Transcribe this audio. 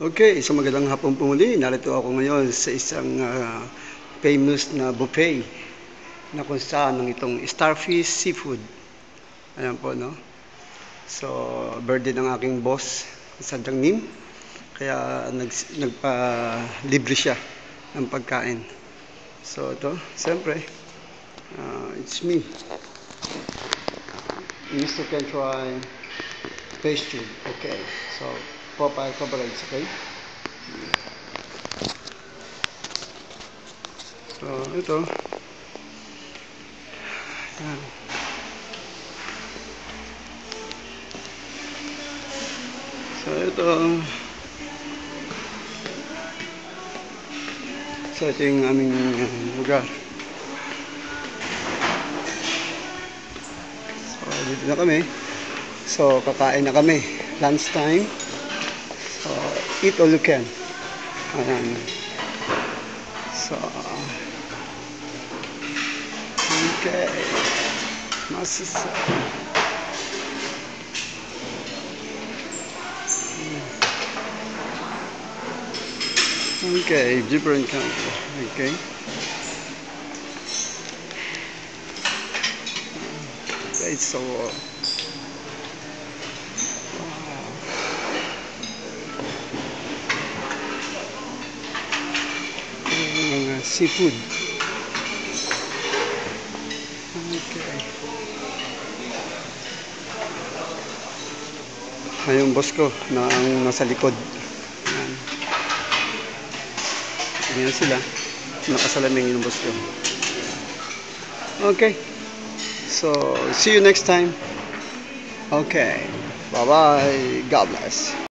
Okay, isang magandang hapon po muli. Narito ako ngayon sa isang famous na buffet na kung saan ng itong Starfish Seafood. Ayan po, no? So, birthday ng aking boss, Sadyang Nim. Kaya nagpa-libre siya ng pagkain. So, ito, siyempre, it's me. Mr. Can try fish tube. Okay, so, Popeye coverage, okay? So, ito. Ayan. So, ito. So, ito yung aming lugar. So, dito na kami. So, kakain na kami. Lunch time. So, eat all you can. Ayan. So, okay. Masasarap. Okay, different country. Okay. Okay, so mga seafood. Okay. Yung boss ko na ang nasa likod. Ayan. Ayan sila. Nakasalaming yung boss ko. Okay. So, see you next time. Okay. Bye-bye. God bless.